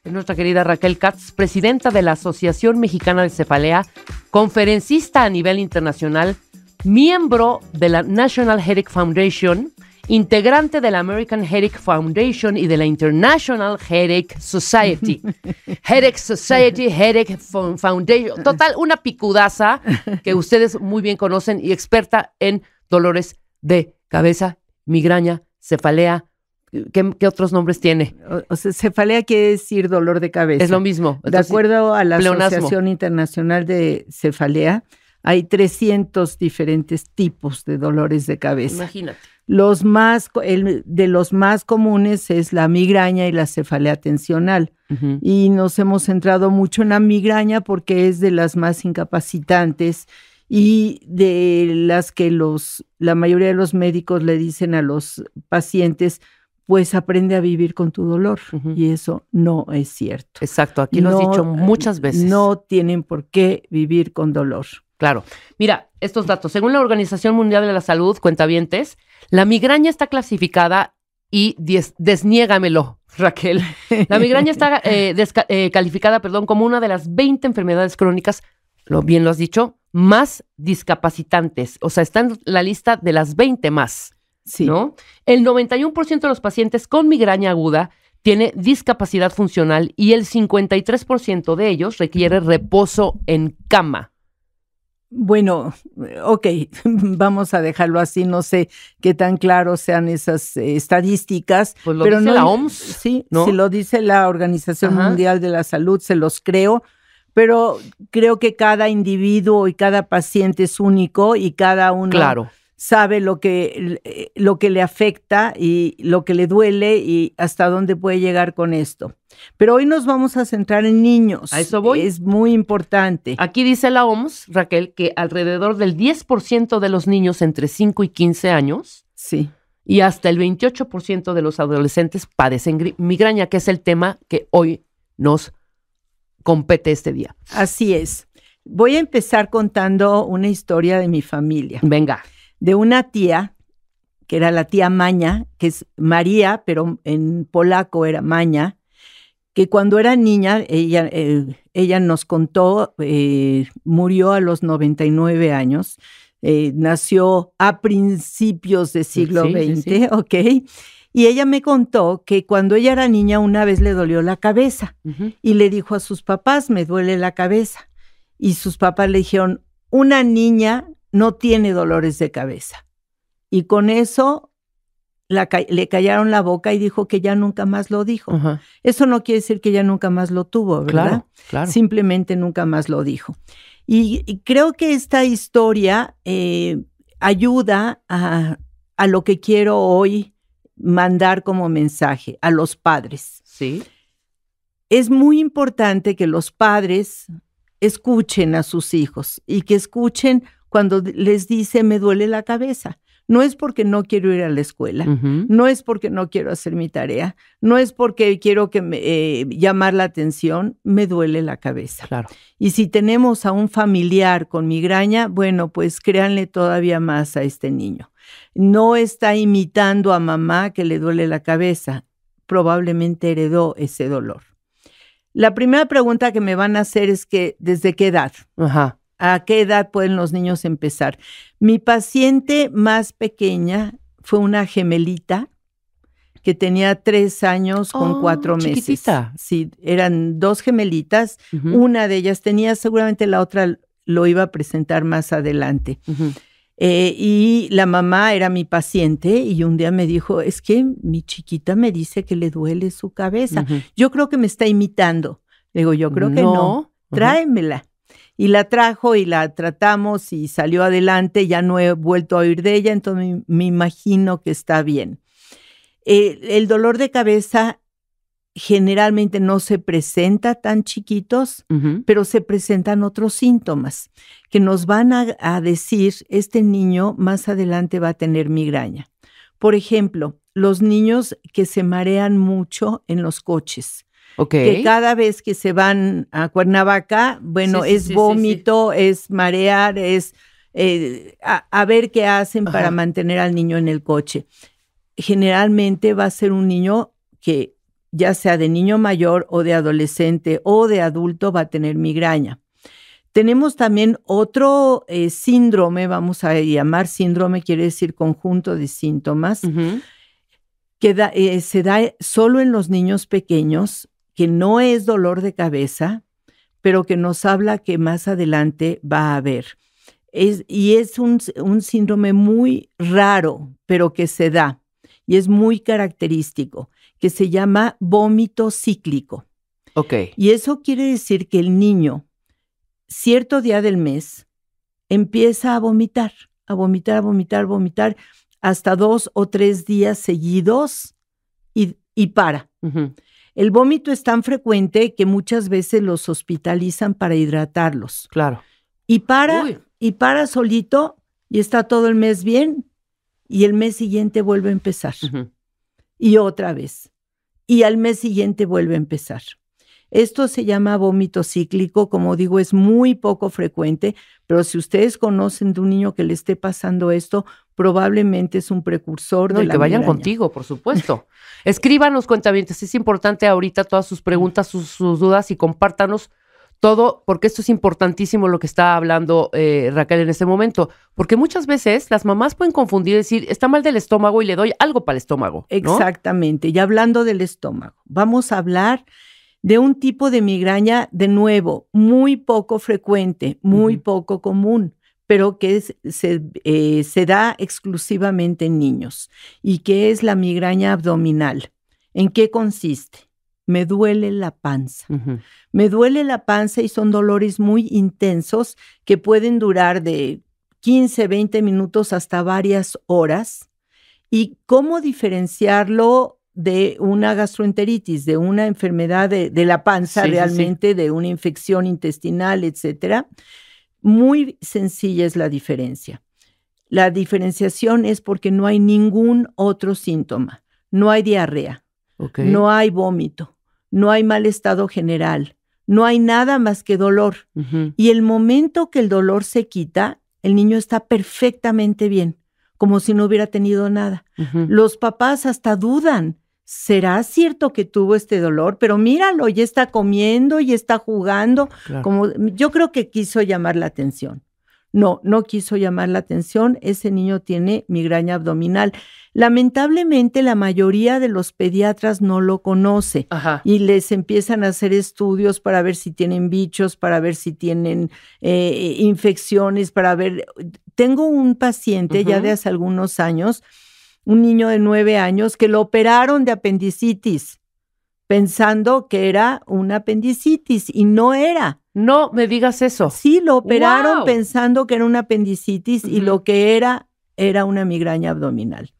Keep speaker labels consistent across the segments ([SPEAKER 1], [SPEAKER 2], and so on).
[SPEAKER 1] Es nuestra querida Raquel Katz, presidenta de la Asociación Mexicana de Cefalea, conferencista a nivel internacional, miembro de la National Headache Foundation, integrante de la American Headache Foundation y de la International Headache Society. Headache Society, Headache Foundation. Total, una picudaza que ustedes muy bien conocen y experta en dolores de cabeza, migraña, cefalea. ¿Qué otros nombres tiene?
[SPEAKER 2] O sea, cefalea quiere decir dolor de cabeza.
[SPEAKER 1] Es lo mismo.
[SPEAKER 2] Entonces, de acuerdo a la
[SPEAKER 1] pleonasmo.
[SPEAKER 2] Asociación Internacional de Cefalea, hay 300 diferentes tipos de dolores de cabeza.
[SPEAKER 1] Imagínate.
[SPEAKER 2] De los más comunes es la migraña y la cefalea tensional.
[SPEAKER 1] Uh-huh.
[SPEAKER 2] Y nos hemos centrado mucho en la migraña porque es de las más incapacitantes y de las que la mayoría de los médicos le dicen a los pacientes, pues aprende a vivir con tu dolor. Uh-huh. Y eso no es cierto.
[SPEAKER 1] Exacto, aquí lo has dicho muchas veces.
[SPEAKER 2] No tienen por qué vivir con dolor.
[SPEAKER 1] Claro. Mira, estos datos. Según la Organización Mundial de la Salud, cuentavientes, la migraña está clasificada y desniégamelo, Raquel. La migraña está calificada, como una de las 20 enfermedades crónicas, bien lo has dicho, más discapacitantes. O sea, está en la lista de las 20 más.
[SPEAKER 2] Sí.
[SPEAKER 1] ¿No? El 91% de los pacientes con migraña aguda tiene discapacidad funcional y el 53% de ellos requiere reposo en cama.
[SPEAKER 2] Bueno, ok, vamos a dejarlo así, no sé qué tan claros sean esas estadísticas.
[SPEAKER 1] Pues lo
[SPEAKER 2] pero
[SPEAKER 1] dice la OMS.
[SPEAKER 2] Sí,
[SPEAKER 1] ¿no?
[SPEAKER 2] Si lo dice la Organización
[SPEAKER 1] Ajá.
[SPEAKER 2] Mundial de la Salud, se los creo, pero creo que cada individuo y cada paciente es único y cada uno sabe lo que le afecta y lo que le duele y hasta dónde puede llegar con esto. Pero hoy nos vamos a centrar en niños.
[SPEAKER 1] A eso voy.
[SPEAKER 2] Es muy importante.
[SPEAKER 1] Aquí dice la OMS, Raquel, que alrededor del 10% de los niños entre 5 y 15 años
[SPEAKER 2] sí.
[SPEAKER 1] y hasta el 28% de los adolescentes padecen migraña, que es el tema que hoy nos compete este día.
[SPEAKER 2] Así es. Voy a empezar contando una historia de mi familia.
[SPEAKER 1] Venga.
[SPEAKER 2] De una tía, que era la tía Maña, que es María, pero en polaco era Maña, que cuando era niña, ella nos contó, murió a los 99 años, nació a principios del siglo XX,
[SPEAKER 1] sí.
[SPEAKER 2] ¿ok? Y ella me contó que cuando ella era niña una vez le dolió la cabeza y le dijo a sus papás, me duele la cabeza. Y sus papás le dijeron, una niña no tiene dolores de cabeza. Y con eso le callaron la boca y dijo que ya nunca más lo dijo.
[SPEAKER 1] Uh-huh.
[SPEAKER 2] Eso no quiere decir que ya nunca más lo tuvo, ¿verdad?
[SPEAKER 1] Claro.
[SPEAKER 2] Simplemente nunca más lo dijo. Y creo que esta historia ayuda a lo que quiero hoy mandar como mensaje a los padres.
[SPEAKER 1] Sí.
[SPEAKER 2] Es muy importante que los padres escuchen a sus hijos y que escuchen cuando les dice me duele la cabeza. No es porque no quiero ir a la escuela, no es porque no quiero hacer mi tarea, no es porque quiero llamar la atención, me duele la cabeza.
[SPEAKER 1] Claro.
[SPEAKER 2] Y si tenemos a un familiar con migraña, bueno, pues créanle todavía más a este niño. No está imitando a mamá que le duele la cabeza, probablemente heredó ese dolor. La primera pregunta que me van a hacer es que, ¿desde qué edad?
[SPEAKER 1] Ajá.
[SPEAKER 2] ¿A qué edad pueden los niños empezar? Mi paciente más pequeña fue una gemelita que tenía 3 años con 4 meses.
[SPEAKER 1] Chiquitita.
[SPEAKER 2] Sí, eran 2 gemelitas.
[SPEAKER 1] Uh-huh.
[SPEAKER 2] Una de ellas tenía, seguramente la otra lo iba a presentar más adelante.
[SPEAKER 1] Uh-huh.
[SPEAKER 2] Y la mamá era mi paciente y un día me dijo, es que mi chiquita me dice que le duele su cabeza.
[SPEAKER 1] Uh-huh.
[SPEAKER 2] Yo creo que me está imitando. Le digo, yo creo que no. Tráemela. Y la trajo y la tratamos y salió adelante, ya no he vuelto a oír de ella, entonces me imagino que está bien. El dolor de cabeza generalmente no se presenta tan chiquitos, pero se presentan otros síntomas que nos van a decir, este niño más adelante va a tener migraña. Por ejemplo, los niños que se marean mucho en los coches.
[SPEAKER 1] Okay.
[SPEAKER 2] Que cada vez que se van a Cuernavaca, bueno, es vómito, es marear, es a ver qué hacen para mantener al niño en el coche. Generalmente va a ser un niño que ya sea de niño mayor o de adolescente o de adulto, va a tener migraña. Tenemos también otro síndrome, vamos a llamar síndrome, quiere decir conjunto de síntomas, que se da solo en los niños pequeños, que no es dolor de cabeza, pero que nos habla que más adelante va a haber. Y es un síndrome muy raro, pero que se da, y es muy característico, que se llama vómito cíclico.
[SPEAKER 1] Okay.
[SPEAKER 2] Y eso quiere decir que el niño, cierto día del mes, empieza a vomitar, hasta 2 o 3 días seguidos y para. Uh-huh. El vómito es tan frecuente que muchas veces los hospitalizan para hidratarlos.
[SPEAKER 1] Claro.
[SPEAKER 2] Y para solito y está todo el mes bien y el mes siguiente vuelve a empezar. Uh-huh. Y otra vez. Y al mes siguiente vuelve a empezar. Esto se llama vómito cíclico, como digo, es muy poco frecuente, pero si ustedes conocen de un niño que le esté pasando esto, probablemente es un precursor de la
[SPEAKER 1] que vayan
[SPEAKER 2] migraña.
[SPEAKER 1] Contigo, por supuesto. Escríbanos, cuentavientes, es importante ahorita todas sus preguntas, sus dudas y compártanos todo, porque esto es importantísimo lo que está hablando Raquel en este momento, porque muchas veces las mamás pueden confundir, decir, está mal del estómago y le doy algo para el estómago, ¿no?
[SPEAKER 2] Exactamente, y hablando del estómago, vamos a hablar de un tipo de migraña, de nuevo, muy poco frecuente, muy poco común, pero que se da exclusivamente en niños, y que es la migraña abdominal. ¿En qué consiste? Me duele la panza. Uh-huh. Me duele la panza y son dolores muy intensos que pueden durar de 15, 20 minutos hasta varias horas. ¿Y cómo diferenciarlo de una gastroenteritis, de una enfermedad de la panza realmente, de una infección intestinal, etcétera? Muy sencilla es la diferencia. La diferenciación es porque no hay ningún otro síntoma. No hay diarrea, no hay vómito, no hay mal estado general, no hay nada más que dolor. Uh-huh. Y el momento que el dolor se quita, el niño está perfectamente bien, como si no hubiera tenido nada. Uh-huh. Los papás hasta dudan. ¿Será cierto que tuvo este dolor? Pero míralo, ya está comiendo, ya está jugando. Claro. Como, yo creo que quiso llamar la atención. No quiso llamar la atención. Ese niño tiene migraña abdominal. Lamentablemente, la mayoría de los pediatras no lo conoce. Ajá. Y les empiezan a hacer estudios para ver si tienen bichos, para ver si tienen infecciones, para ver. Tengo un paciente ya de hace algunos años, un niño de 9 años que lo operaron de apendicitis, pensando que era una apendicitis y no era.
[SPEAKER 1] No me digas eso.
[SPEAKER 2] Sí, lo operaron pensando que era una apendicitis y lo que era una migraña abdominal.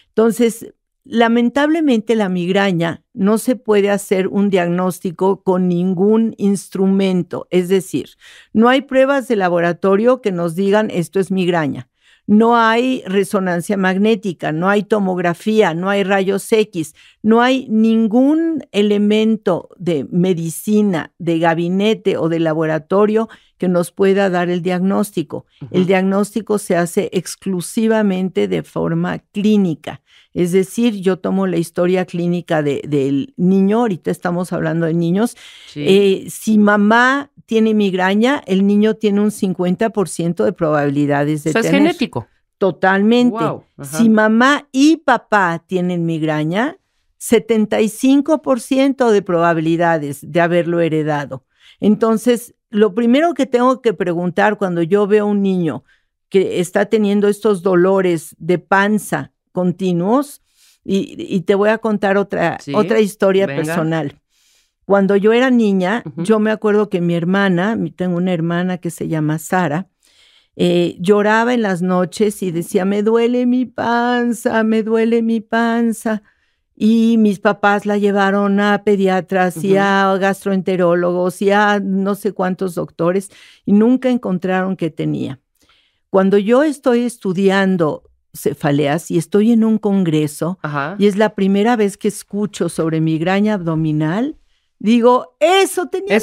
[SPEAKER 2] Entonces, lamentablemente la migraña no se puede hacer un diagnóstico con ningún instrumento. Es decir, no hay pruebas de laboratorio que nos digan esto es migraña. No hay resonancia magnética, no hay tomografía, no hay rayos X, no hay ningún elemento de medicina, de gabinete o de laboratorio que nos pueda dar el diagnóstico. Uh-huh. El diagnóstico se hace exclusivamente de forma clínica. Es decir, yo tomo la historia clínica del niño, ahorita estamos hablando de niños. Sí. Si mamá tiene migraña, el niño tiene un 50% de probabilidades de tener.
[SPEAKER 1] Es genético.
[SPEAKER 2] Totalmente. Wow. Si mamá y papá tienen migraña, 75% de probabilidades de haberlo heredado. Entonces, lo primero que tengo que preguntar cuando yo veo a un niño que está teniendo estos dolores de panza continuos, y te voy a contar otra historia personal. Cuando yo era niña, yo me acuerdo que mi hermana, tengo una hermana que se llama Sara, lloraba en las noches y decía, me duele mi panza. Y mis papás la llevaron a pediatras y a gastroenterólogos y a no sé cuántos doctores y nunca encontraron qué tenía. Cuando yo estoy estudiando cefaleas y estoy en un congreso y es la primera vez que escucho sobre migraña abdominal, digo, eso tenía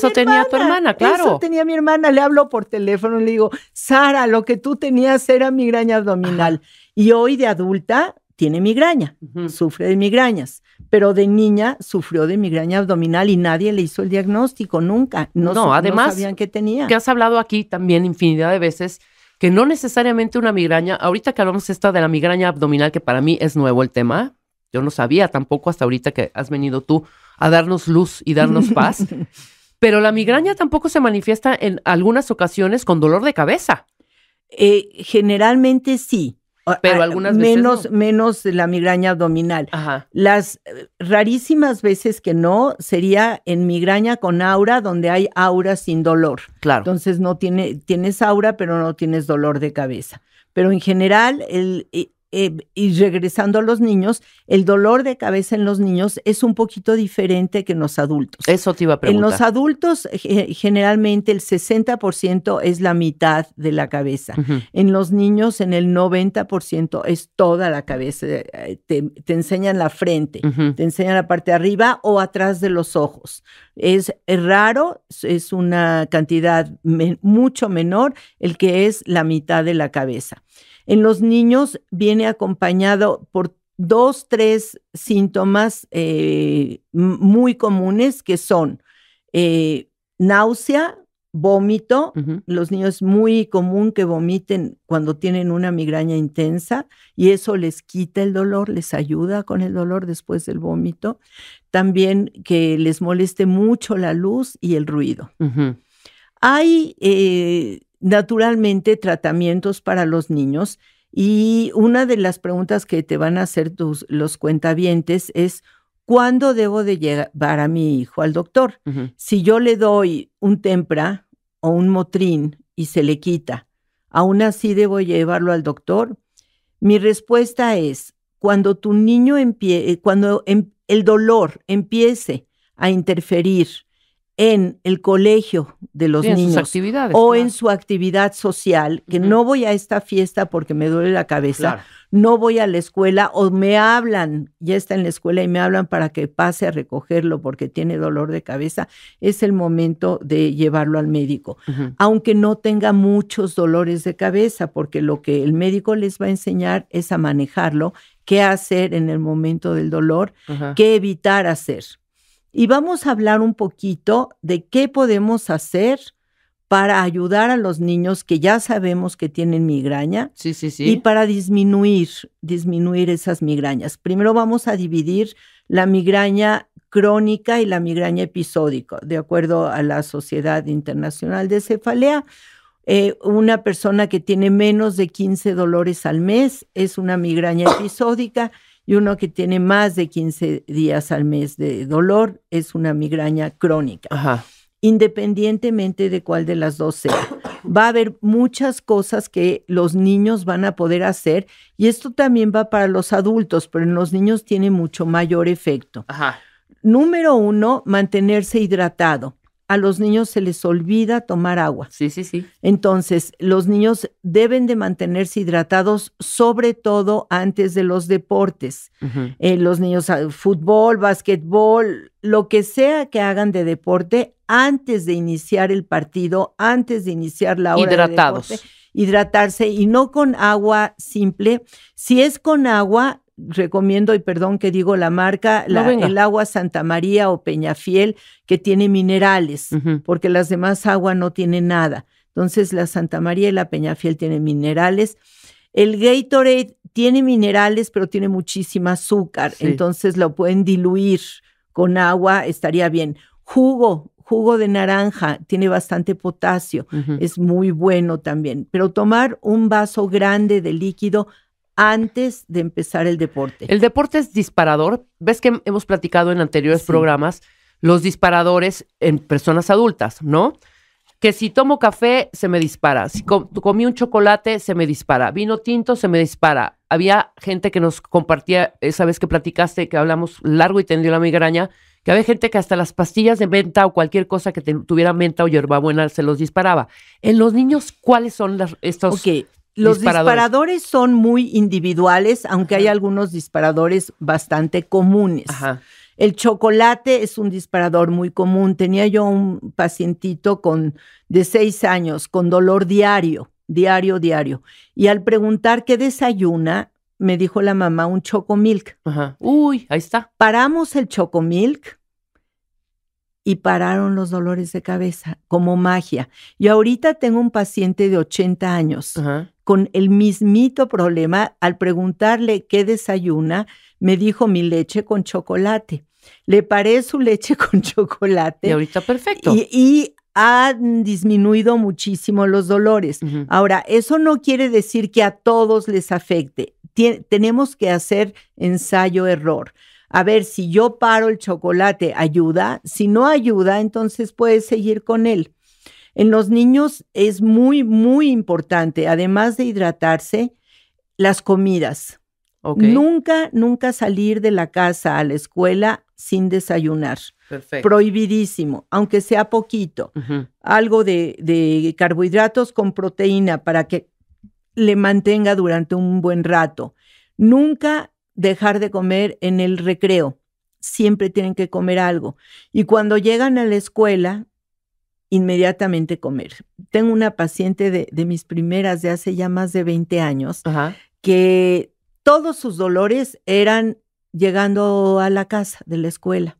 [SPEAKER 1] tu hermana, claro.
[SPEAKER 2] Eso tenía mi hermana. Le hablo por teléfono y le digo, Sara, lo que tú tenías era migraña abdominal. Y hoy de adulta tiene migraña, sufre de migrañas, pero de niña sufrió de migraña abdominal y nadie le hizo el diagnóstico nunca.
[SPEAKER 1] Además,
[SPEAKER 2] no sabían qué tenía.
[SPEAKER 1] Que has hablado aquí también infinidad de veces que no necesariamente una migraña, ahorita que hablamos esta de la migraña abdominal, que para mí es nuevo el tema, yo no sabía tampoco hasta ahorita que has venido tú a darnos luz y darnos paz, pero la migraña tampoco se manifiesta en algunas ocasiones con dolor de cabeza.
[SPEAKER 2] Generalmente sí.
[SPEAKER 1] Pero algunas veces
[SPEAKER 2] menos la migraña abdominal.
[SPEAKER 1] Ajá.
[SPEAKER 2] Las rarísimas veces que no sería en migraña con aura, donde hay aura sin dolor.
[SPEAKER 1] Claro.
[SPEAKER 2] Entonces tienes aura, pero no tienes dolor de cabeza. Pero en general, y regresando a los niños, el dolor de cabeza en los niños es un poquito diferente que en los adultos.
[SPEAKER 1] Eso te iba a preguntar.
[SPEAKER 2] En los adultos, generalmente el 60% es la mitad de la cabeza. Uh-huh. En los niños, en el 90% es toda la cabeza. Te enseñan la frente, uh-huh. Te enseñan la parte de arriba o atrás de los ojos. Es raro, es una cantidad mucho menor el que es la mitad de la cabeza. En los niños viene acompañado por 2, 3 síntomas muy comunes que son náusea, vómito. Uh-huh. Los niños es muy común que vomiten cuando tienen una migraña intensa y eso les quita el dolor, les ayuda con el dolor después del vómito. También que les moleste mucho la luz y el ruido. Uh-huh. Hay naturalmente tratamientos para los niños y una de las preguntas que te van a hacer los cuentavientes es ¿cuándo debo de llevar a mi hijo al doctor? Uh-huh. Si yo le doy un Tempra o un Motrin y se le quita, ¿aún así debo llevarlo al doctor? Mi respuesta es cuando tu niño cuando el dolor empiece a interferir en el colegio de los niños
[SPEAKER 1] en sus actividades,
[SPEAKER 2] o en su actividad social, que uh-huh. No voy a esta fiesta porque me duele la cabeza, claro. No voy a la escuela o me hablan, ya está en la escuela y me hablan para que pase a recogerlo porque tiene dolor de cabeza, es el momento de llevarlo al médico. Uh-huh. Aunque no tenga muchos dolores de cabeza, porque lo que el médico les va a enseñar es a manejarlo, qué hacer en el momento del dolor, uh-huh. Qué evitar hacer. Y vamos a hablar un poquito de qué podemos hacer para ayudar a los niños que ya sabemos que tienen migraña.
[SPEAKER 1] Sí.
[SPEAKER 2] Y para disminuir esas migrañas. Primero vamos a dividir la migraña crónica y la migraña episódica, de acuerdo a la Sociedad Internacional de Cefalea. Una persona que tiene menos de 15 dolores al mes es una migraña episódica. Y uno que tiene más de 15 días al mes de dolor es una migraña crónica. Ajá. Independientemente de cuál de las dos sea. Va a haber muchas cosas que los niños van a poder hacer y esto también va para los adultos, pero en los niños tiene mucho mayor efecto. Ajá. Número 1, mantenerse hidratado. A los niños se les olvida tomar agua.
[SPEAKER 1] Sí.
[SPEAKER 2] Entonces, los niños deben de mantenerse hidratados, sobre todo antes de los deportes. Uh-huh. Los niños, fútbol, básquetbol, lo que sea que hagan de deporte, antes de iniciar el partido, antes de iniciar la hora
[SPEAKER 1] hidratados.
[SPEAKER 2] De deporte, hidratarse y no con agua simple. Si es con agua, recomiendo, y perdón que digo la marca, el agua Santa María o Peñafiel, que tiene minerales, uh-huh. Porque las demás agua no tienen nada. Entonces la Santa María y la Peñafiel tienen minerales. El Gatorade tiene minerales, pero tiene muchísima azúcar, sí. Entonces lo pueden diluir con agua, estaría bien. Jugo de naranja, tiene bastante potasio, uh-huh. Es muy bueno también, pero tomar un vaso grande de líquido antes de empezar el deporte.
[SPEAKER 1] El deporte es disparador. Ves que hemos platicado en anteriores programas los disparadores en personas adultas, ¿no? Que si tomo café, se me dispara. Si comí un chocolate, se me dispara. Vino tinto, se me dispara. Había gente que nos compartía, esa vez que platicaste, que hablamos largo y tendido de la migraña, que había gente que hasta las pastillas de menta o cualquier cosa que tuviera menta o hierbabuena se los disparaba. En los niños, ¿cuáles son estos
[SPEAKER 2] Los disparadores son muy individuales, aunque hay algunos disparadores bastante comunes. Ajá. El chocolate es un disparador muy común. Tenía yo un pacientito de 6 años con dolor diario. Y al preguntar qué desayuna, me dijo la mamá, un Chocomilk.
[SPEAKER 1] Ajá. Uy, ahí está.
[SPEAKER 2] Paramos el Chocomilk y pararon los dolores de cabeza, como magia. Y ahorita tengo un paciente de 80 años con el mismito problema. Al preguntarle qué desayuna, me dijo mi leche con chocolate. Le paré su leche con chocolate.
[SPEAKER 1] Y ahorita perfecto.
[SPEAKER 2] Y ha disminuido muchísimo los dolores. Ahora, eso no quiere decir que a todos les afecte. Tenemos que hacer ensayo-error. A ver, si yo paro el chocolate, ¿ayuda? Si no ayuda, entonces puedes seguir con él. En los niños es muy, muy importante, además de hidratarse, las comidas.
[SPEAKER 1] Okay.
[SPEAKER 2] Nunca salir de la casa a la escuela sin desayunar.
[SPEAKER 1] Perfecto.
[SPEAKER 2] Prohibidísimo, aunque sea poquito. Algo de carbohidratos con proteína para que le mantenga durante un buen rato. Nunca dejar de comer en el recreo. Siempre tienen que comer algo. Y cuando llegan a la escuela, inmediatamente comer. Tengo una paciente de mis primeras de hace ya más de 20 años que todos sus dolores eran llegando a la casa de la escuela.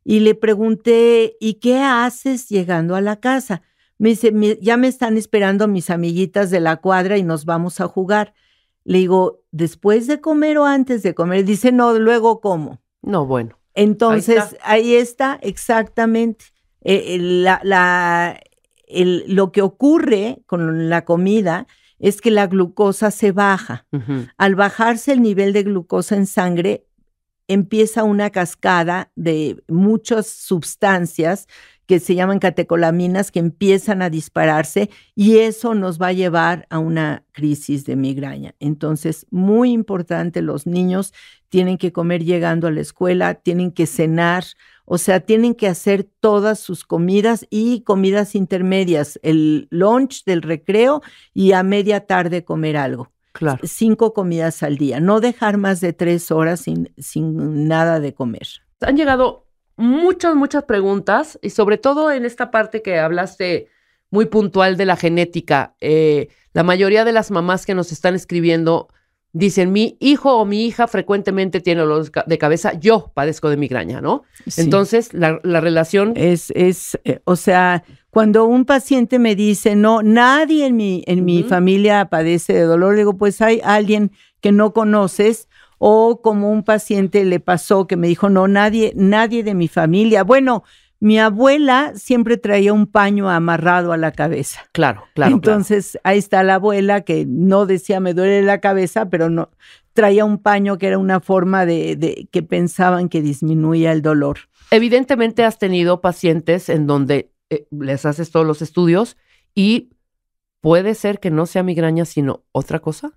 [SPEAKER 2] Y le pregunté, ¿y qué haces llegando a la casa? Me dice, ya me están esperando mis amiguitas de la cuadra y nos vamos a jugar. Le digo, ¿después de comer o antes de comer? Dice, no, luego como.
[SPEAKER 1] No, bueno.
[SPEAKER 2] Entonces, ahí está exactamente. Lo que ocurre con la comida es que la glucosa se baja. Al bajarse el nivel de glucosa en sangre, empieza una cascada de muchas sustancias que se llaman catecolaminas que empiezan a dispararse y eso nos va a llevar a una crisis de migraña. Entonces, muy importante, los niños tienen que comer llegando a la escuela, tienen que cenar, o sea, tienen que hacer todas sus comidas y comidas intermedias, el lunch del recreo y a media tarde comer algo.
[SPEAKER 1] Claro.
[SPEAKER 2] 5 comidas al día, no dejar más de 3 horas sin nada de comer.
[SPEAKER 1] Han llegado muchas preguntas y sobre todo en esta parte que hablaste muy puntual de la genética. La mayoría de las mamás que nos están escribiendo dicen, mi hijo o mi hija frecuentemente tiene dolor de cabeza, yo padezco de migraña, ¿no? Sí. Entonces, la relación...
[SPEAKER 2] O sea, cuando un paciente me dice, no, nadie en mi familia padece de dolor, le digo, pues hay alguien que no conoces, o como un paciente le pasó que me dijo, no, nadie de mi familia. Bueno, mi abuela siempre traía un paño amarrado a la cabeza.
[SPEAKER 1] Claro.
[SPEAKER 2] Entonces, ahí está la abuela que no decía me duele la cabeza, pero no traía un paño que era una forma de que pensaban que disminuía el dolor.
[SPEAKER 1] Evidentemente has tenido pacientes en donde les haces todos los estudios y puede ser que no sea migraña, sino otra cosa.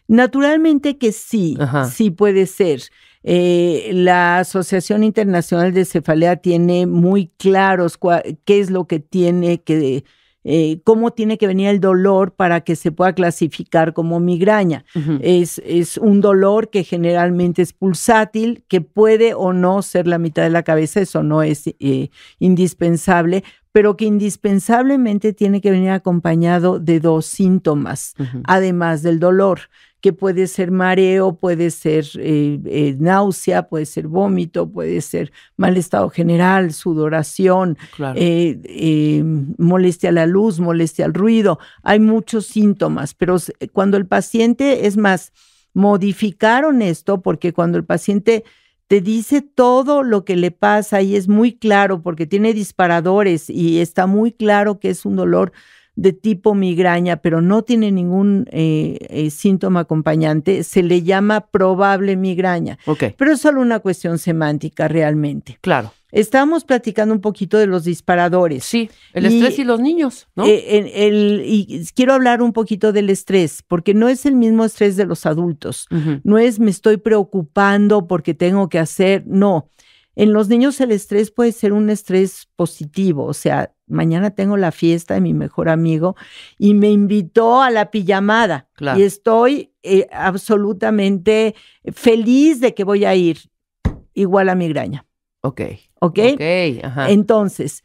[SPEAKER 2] Naturalmente que sí, sí puede ser. La Asociación Internacional de Cefalea tiene muy claros qué es lo que tiene que, cómo tiene que venir el dolor para que se pueda clasificar como migraña. Es un dolor que generalmente es pulsátil, que puede o no ser la mitad de la cabeza, eso no es indispensable, pero que indispensablemente tiene que venir acompañado de 2 síntomas, además del dolor, que puede ser mareo, puede ser náusea, puede ser vómito, puede ser mal estado general, sudoración, molestia a la luz, molestia al ruido. Hay muchos síntomas, pero cuando el paciente, es más, modificaron esto porque cuando el paciente te dice todo lo que le pasa y es muy claro porque tiene disparadores y está muy claro que es un dolor de tipo migraña, pero no tiene ningún síntoma acompañante, se le llama probable migraña. Pero es solo una cuestión semántica realmente.
[SPEAKER 1] Claro.
[SPEAKER 2] Estábamos platicando un poquito de los disparadores.
[SPEAKER 1] Sí, el estrés y los niños, ¿no?
[SPEAKER 2] Y quiero hablar un poquito del estrés, porque no es el mismo estrés de los adultos. No es me estoy preocupando porque tengo que hacer, no. En los niños el estrés puede ser un estrés positivo, o sea, mañana tengo la fiesta de mi mejor amigo y me invitó a la pijamada y estoy absolutamente feliz de que voy a ir, igual a migraña. ¿Ok?
[SPEAKER 1] Ajá.
[SPEAKER 2] Entonces,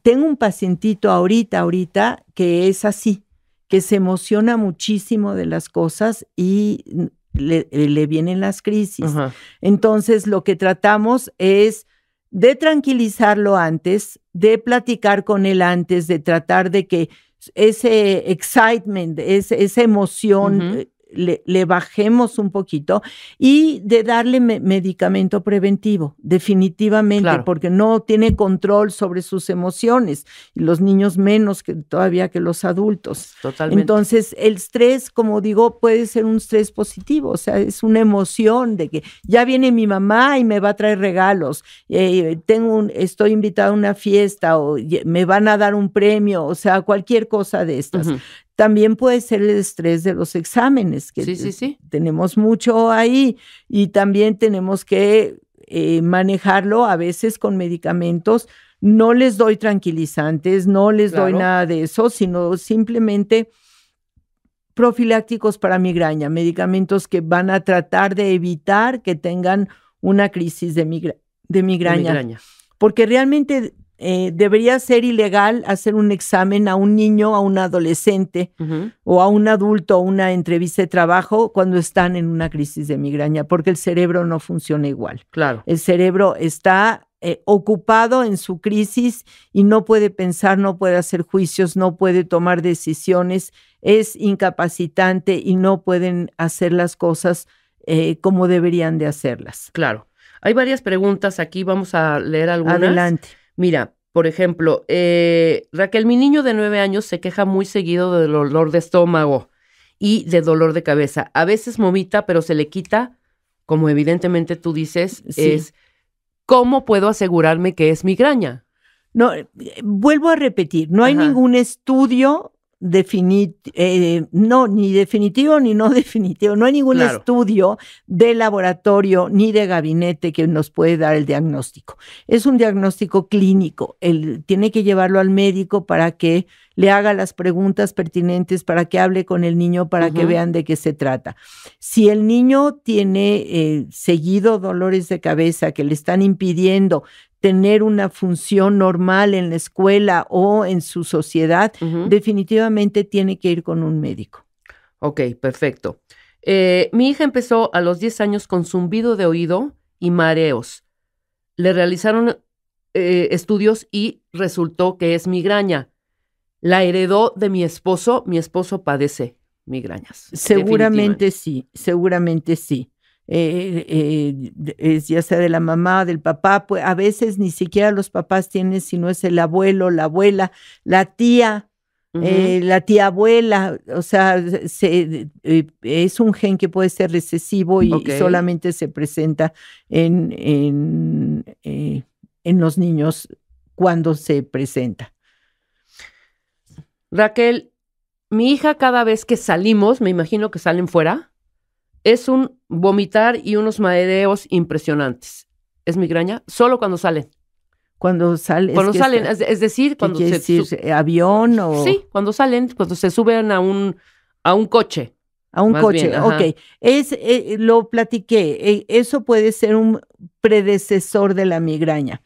[SPEAKER 2] tengo un pacientito ahorita que es así, que se emociona muchísimo de las cosas y le vienen las crisis.
[SPEAKER 1] Ajá.
[SPEAKER 2] Entonces, lo que tratamos es de tranquilizarlo antes, de platicar con él antes, de tratar de que ese excitement, esa emoción, le bajemos un poquito y de darle medicamento preventivo, definitivamente, claro, porque no tiene control sobre sus emociones y los niños menos que todavía que los adultos.
[SPEAKER 1] Totalmente.
[SPEAKER 2] Entonces, el estrés, como digo, puede ser un estrés positivo, o sea, es una emoción de que ya viene mi mamá y me va a traer regalos, estoy invitada a una fiesta o me van a dar un premio, o sea, cualquier cosa de estas. También puede ser el estrés de los exámenes, que sí. Tenemos mucho ahí, y también tenemos que manejarlo a veces con medicamentos. No les doy tranquilizantes, no les doy nada de eso, sino simplemente profilácticos para migraña, medicamentos que van a tratar de evitar que tengan una crisis de migraña. Porque realmente debería ser ilegal hacer un examen a un niño, a un adolescente o a un adulto, una entrevista de trabajo cuando están en una crisis de migraña, porque el cerebro no funciona igual.
[SPEAKER 1] Claro.
[SPEAKER 2] El cerebro está ocupado en su crisis y no puede pensar, no puede hacer juicios, no puede tomar decisiones, es incapacitante y no pueden hacer las cosas como deberían de hacerlas.
[SPEAKER 1] Claro. Hay varias preguntas aquí, vamos a leer algunas.
[SPEAKER 2] Adelante.
[SPEAKER 1] Mira, por ejemplo, Raquel, mi niño de 9 años se queja muy seguido de dolor de estómago y de dolor de cabeza. A veces vomita, pero se le quita, como evidentemente tú dices, sí. ¿Cómo puedo asegurarme que es migraña?
[SPEAKER 2] No, vuelvo a repetir, no hay ningún estudio ni definitivo ni no definitivo, no hay ningún estudio de laboratorio ni de gabinete que nos puede dar el diagnóstico. Es un diagnóstico clínico, él tiene que llevarlo al médico para que le haga las preguntas pertinentes, para que hable con el niño, para que vean de qué se trata. Si el niño tiene seguido dolores de cabeza que le están impidiendo tener una función normal en la escuela o en su sociedad, definitivamente tiene que ir con un médico.
[SPEAKER 1] Ok, perfecto. Mi hija empezó a los 10 años con zumbido de oído y mareos. Le realizaron estudios y resultó que es migraña. La heredó de mi esposo padece migrañas.
[SPEAKER 2] Seguramente sí, seguramente sí. Ya sea de la mamá, del papá, pues a veces ni siquiera los papás tienen, sino es el abuelo, la abuela, la tía abuela, o sea, es un gen que puede ser recesivo y solamente se presenta en los niños cuando se presenta.
[SPEAKER 1] Raquel, mi hija cada vez que salimos, me imagino que salen fuera, es un vomitar y unos mareos impresionantes. ¿Es migraña? Solo cuando salen.
[SPEAKER 2] Cuando salen.
[SPEAKER 1] Es decir, cuando
[SPEAKER 2] se decir, avión o.
[SPEAKER 1] Sí, cuando salen, cuando se suben a un coche.
[SPEAKER 2] A un coche, bien, ok. Lo platiqué. Eso puede ser un predecesor de la migraña.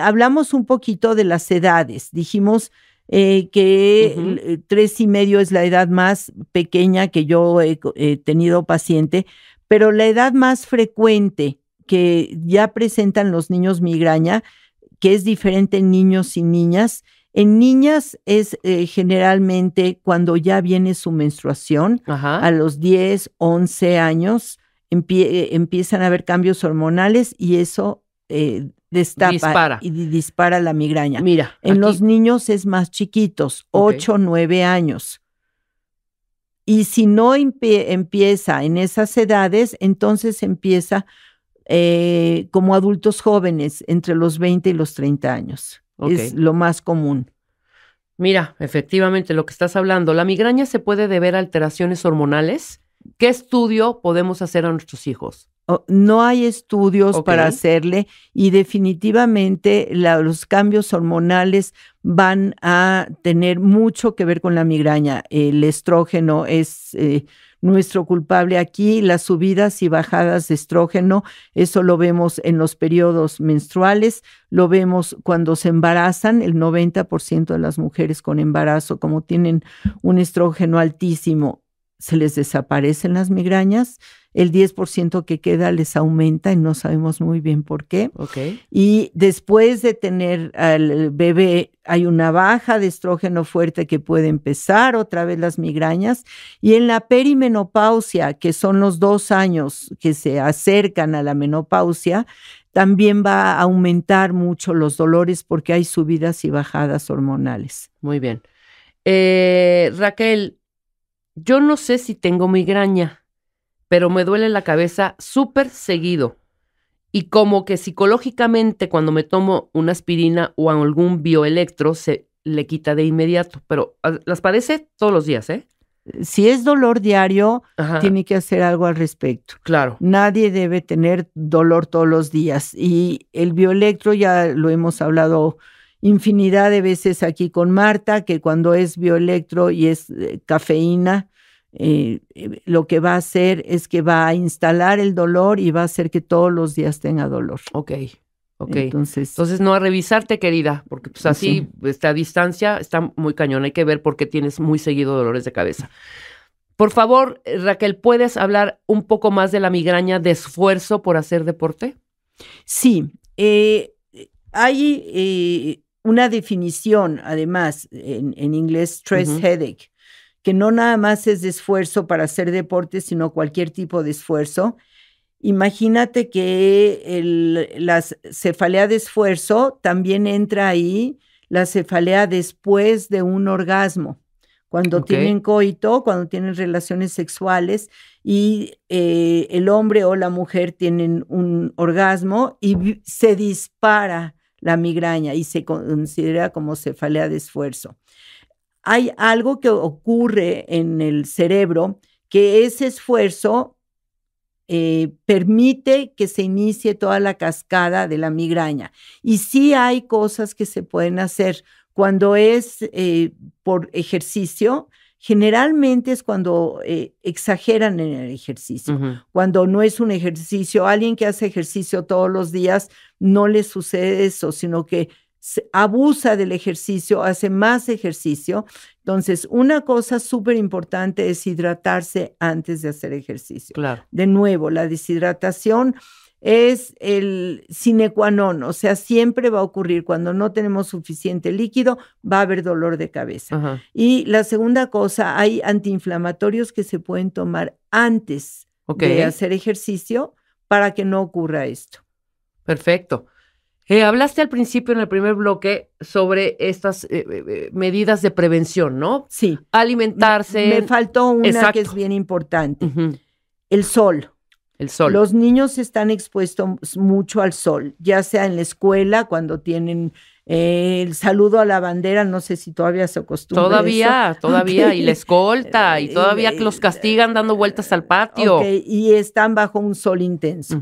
[SPEAKER 2] Hablamos un poquito de las edades. Dijimos que 3.5 es la edad más pequeña que yo he tenido paciente, pero la edad más frecuente que ya presentan los niños migraña, que es diferente en niños y niñas. En niñas es generalmente cuando ya viene su menstruación, a los 10, 11 años, empiezan a haber cambios hormonales y eso dispara la migraña.
[SPEAKER 1] Mira,
[SPEAKER 2] en los niños es más chiquitos, 8, 9 años. Y si no empieza en esas edades, entonces empieza como adultos jóvenes, entre los 20 y los 30 años. Es lo más común.
[SPEAKER 1] Mira, efectivamente, lo que estás hablando, ¿la migraña se puede deber a alteraciones hormonales? ¿Qué estudio podemos hacer a nuestros hijos?
[SPEAKER 2] No hay estudios para hacerle y definitivamente los cambios hormonales van a tener mucho que ver con la migraña. El estrógeno es nuestro culpable aquí, las subidas y bajadas de estrógeno, eso lo vemos en los periodos menstruales, lo vemos cuando se embarazan, el 90% de las mujeres con embarazo, como tienen un estrógeno altísimo, se les desaparecen las migrañas, el 10% que queda les aumenta y no sabemos muy bien por qué.
[SPEAKER 1] Okay.
[SPEAKER 2] Y después de tener al bebé hay una baja de estrógeno fuerte que puede empezar otra vez las migrañas, y en la perimenopausia, que son los 2 años que se acercan a la menopausia, también va a aumentar mucho los dolores porque hay subidas y bajadas hormonales.
[SPEAKER 1] Muy bien. Raquel, yo no sé si tengo migraña, pero me duele la cabeza súper seguido. Y como que psicológicamente cuando me tomo una aspirina o algún bioelectro se le quita de inmediato. Pero las padece todos los días, ¿eh?
[SPEAKER 2] Si es dolor diario,
[SPEAKER 1] Ajá.
[SPEAKER 2] Tiene que hacer algo al respecto.
[SPEAKER 1] Claro.
[SPEAKER 2] Nadie debe tener dolor todos los días. Y el bioelectro ya lo hemos hablado infinidad de veces aquí con Marta, que cuando es bioelectro y es cafeína, lo que va a hacer es que va a instalar el dolor y va a hacer que todos los días tenga dolor.
[SPEAKER 1] Ok.
[SPEAKER 2] Entonces
[SPEAKER 1] no a revisarte, querida, porque pues así, a distancia, está muy cañón. Hay que ver por qué tienes muy seguido dolores de cabeza. Por favor, Raquel, ¿puedes hablar un poco más de la migraña de esfuerzo por hacer deporte?
[SPEAKER 2] Sí, hay una definición, además, en inglés, stress headache, que no nada más es de esfuerzo para hacer deporte, sino cualquier tipo de esfuerzo. Imagínate que la cefalea de esfuerzo también entra ahí, la cefalea después de un orgasmo, cuando tienen coito, cuando tienen relaciones sexuales y el hombre o la mujer tienen un orgasmo y se dispara la migraña y se considera como cefalea de esfuerzo. Hay algo que ocurre en el cerebro que ese esfuerzo permite que se inicie toda la cascada de la migraña. Y sí hay cosas que se pueden hacer cuando es por ejercicio. Generalmente es cuando exageran en el ejercicio. Cuando no es un ejercicio, alguien que hace ejercicio todos los días, no le sucede eso, sino que abusa del ejercicio, hace más ejercicio. Entonces, una cosa súper importante es hidratarse antes de hacer ejercicio.
[SPEAKER 1] Claro.
[SPEAKER 2] De nuevo, la deshidratación es el sine qua non, o sea, siempre va a ocurrir cuando no tenemos suficiente líquido, va a haber dolor de cabeza. Y la segunda cosa, hay antiinflamatorios que se pueden tomar antes de hacer ejercicio para que no ocurra esto.
[SPEAKER 1] Perfecto. Hablaste al principio en el primer bloque sobre estas medidas de prevención, ¿no?
[SPEAKER 2] Sí.
[SPEAKER 1] Alimentarse.
[SPEAKER 2] Me faltó una que es bien importante. El sol.
[SPEAKER 1] El sol.
[SPEAKER 2] Los niños están expuestos mucho al sol, ya sea en la escuela, cuando tienen el saludo a la bandera, no sé si todavía se acostumbra
[SPEAKER 1] Todavía,
[SPEAKER 2] Okay.
[SPEAKER 1] Y la escolta, y todavía los castigan dando vueltas al patio.
[SPEAKER 2] Y están bajo un sol intenso.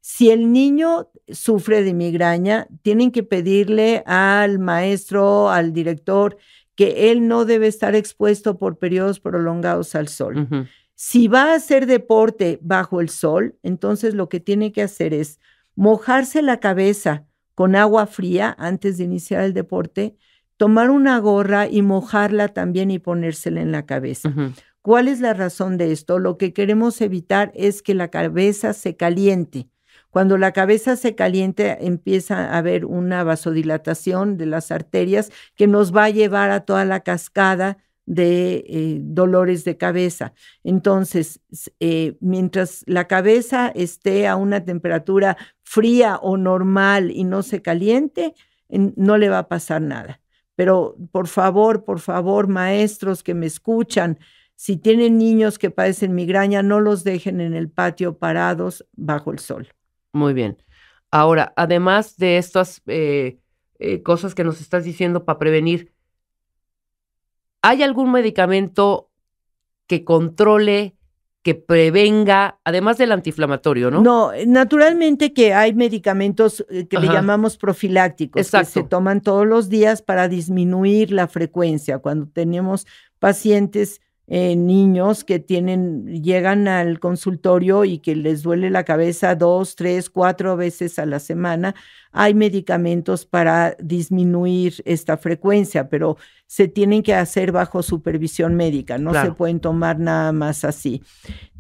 [SPEAKER 2] Si el niño sufre de migraña, tienen que pedirle al maestro, al director, que él no debe estar expuesto por periodos prolongados al sol. Si va a hacer deporte bajo el sol, entonces lo que tiene que hacer es mojarse la cabeza con agua fría antes de iniciar el deporte, tomar una gorra y mojarla también y ponérsela en la cabeza. ¿Cuál es la razón de esto? Lo que queremos evitar es que la cabeza se caliente. Cuando la cabeza se caliente, empieza a haber una vasodilatación de las arterias que nos va a llevar a toda la cascada de dolores de cabeza. Entonces, mientras la cabeza esté a una temperatura fría o normal y no se caliente, no le va a pasar nada. Pero por favor, maestros que me escuchan, si tienen niños que padecen migraña, no los dejen en el patio parados bajo el sol.
[SPEAKER 1] Muy bien. Ahora, además de estas cosas que nos estás diciendo para prevenir, ¿hay algún medicamento que controle, que prevenga, además del antiinflamatorio, no?
[SPEAKER 2] No, naturalmente que hay medicamentos que le llamamos profilácticos, que se toman todos los días para disminuir la frecuencia. Cuando tenemos pacientes niños que llegan al consultorio y que les duele la cabeza 2, 3, 4 veces a la semana. Hay medicamentos para disminuir esta frecuencia, pero se tienen que hacer bajo supervisión médica, no se pueden tomar nada más así.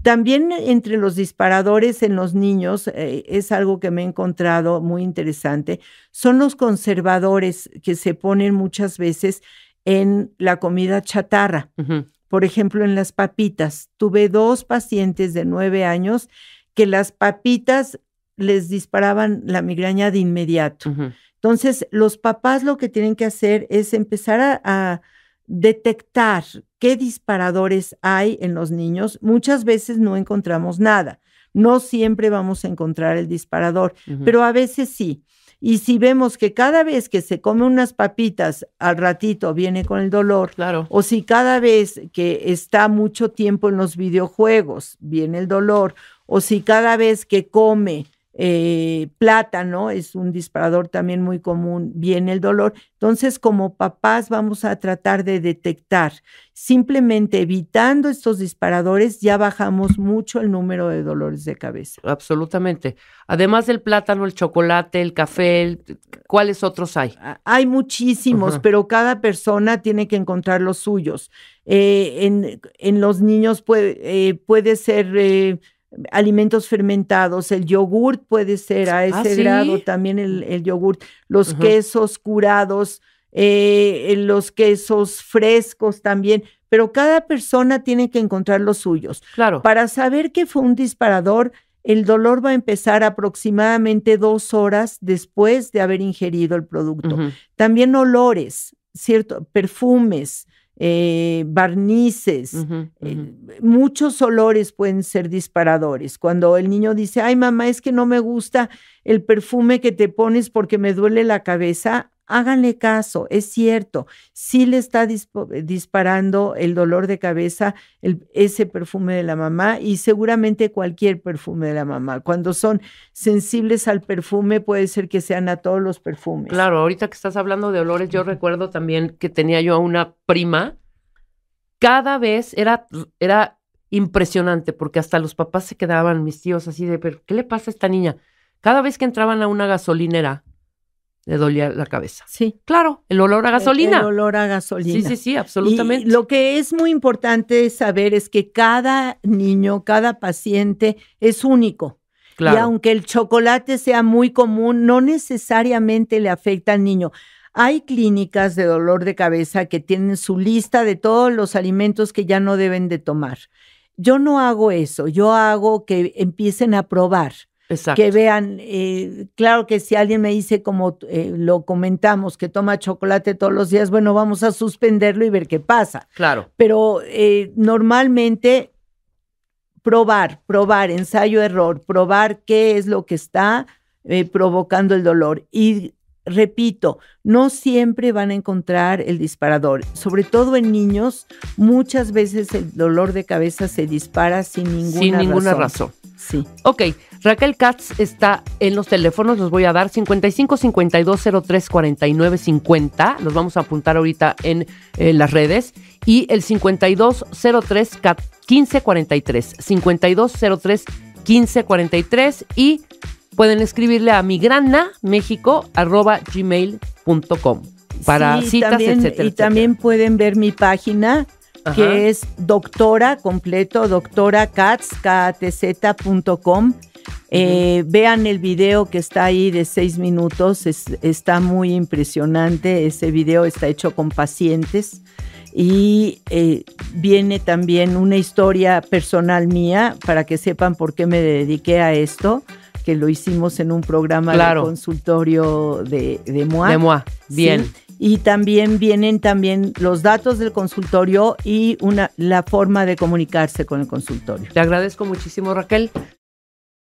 [SPEAKER 2] También entre los disparadores en los niños, es algo que me he encontrado muy interesante, son los conservadores que se ponen muchas veces en la comida chatarra. Uh-huh. Por ejemplo, en las papitas. Tuve 2 pacientes de 9 años que las papitas les disparaban la migraña de inmediato. Uh-huh. Entonces, los papás lo que tienen que hacer es empezar a detectar qué disparadores hay en los niños. Muchas veces no encontramos nada. No siempre vamos a encontrar el disparador, uh-huh, pero a veces sí. Y si vemos que cada vez que se come unas papitas, al ratito viene con el dolor,
[SPEAKER 1] claro,
[SPEAKER 2] o si cada vez que está mucho tiempo en los videojuegos viene el dolor, o si cada vez que come plátano, es un disparador también muy común, viene el dolor. Entonces, como papás vamos a tratar de detectar, simplemente evitando estos disparadores, ya bajamos mucho el número de dolores de cabeza.
[SPEAKER 1] Absolutamente. Además del plátano, el chocolate, el café, ¿cuáles otros hay?
[SPEAKER 2] Hay muchísimos, uh-huh, pero cada persona tiene que encontrar los suyos. En los niños puede ser alimentos fermentados, el yogurt puede ser a ese grado, también el yogurt, los, uh-huh, quesos curados, los quesos frescos también, pero cada persona tiene que encontrar los suyos.
[SPEAKER 1] Claro.
[SPEAKER 2] Para saber que fue un disparador, el dolor va a empezar aproximadamente 2 horas después de haber ingerido el producto. Uh-huh. También olores, ¿cierto? Perfumes, barnices, uh-huh, uh-huh, muchos olores pueden ser disparadores. Cuando el niño dice, ay mamá, es que no me gusta el perfume que te pones porque me duele la cabeza, háganle caso, es cierto, sí le está disparando el dolor de cabeza ese perfume de la mamá, y seguramente cualquier perfume de la mamá. Cuando son sensibles al perfume, puede ser que sean a todos los perfumes.
[SPEAKER 1] Claro, ahorita que estás hablando de olores, yo recuerdo también que tenía yo a una prima, cada vez era impresionante, porque hasta los papás se quedaban, mis tíos, así de, pero ¿qué le pasa a esta niña? Cada vez que entraban a una gasolinera, le dolía la cabeza.
[SPEAKER 2] Sí.
[SPEAKER 1] Claro, el olor a gasolina.
[SPEAKER 2] El olor a gasolina.
[SPEAKER 1] Sí, absolutamente.
[SPEAKER 2] Y lo que es muy importante saber es que cada niño, cada paciente es único. Claro. Y aunque el chocolate sea muy común, no necesariamente le afecta al niño. Hay clínicas de dolor de cabeza que tienen su lista de todos los alimentos que ya no deben de tomar. Yo no hago eso, yo hago que empiecen a probar.
[SPEAKER 1] Exacto.
[SPEAKER 2] Que vean, claro que si alguien me dice, como lo comentamos, que toma chocolate todos los días, bueno, vamos a suspenderlo y ver qué pasa.
[SPEAKER 1] Claro.
[SPEAKER 2] Pero normalmente probar, ensayo-error, probar qué es lo que está provocando el dolor. Y repito, no siempre van a encontrar el disparador. Sobre todo en niños, muchas veces el dolor de cabeza se dispara sin ninguna razón. Sí.
[SPEAKER 1] Ok, Raquel Katz está en los teléfonos, los voy a dar, 55 52 03 49 50, los vamos a apuntar ahorita en las redes, y el 52 03 15 43, 52 03 15 43, y pueden escribirle a migranamexico@gmail.com para citas,
[SPEAKER 2] también,
[SPEAKER 1] etcétera.
[SPEAKER 2] Y también pueden ver mi página, ajá, que es doctorakatz.com. Vean el video que está ahí de 6 minutos, está muy impresionante. Ese video está hecho con pacientes y viene también una historia personal mía para que sepan por qué me dediqué a esto, que lo hicimos en un programa, claro, de consultorio de MOA.
[SPEAKER 1] De MOA, bien.
[SPEAKER 2] ¿Sí? Y también vienen los datos del consultorio y la forma de comunicarse con el consultorio.
[SPEAKER 1] Te agradezco muchísimo, Raquel.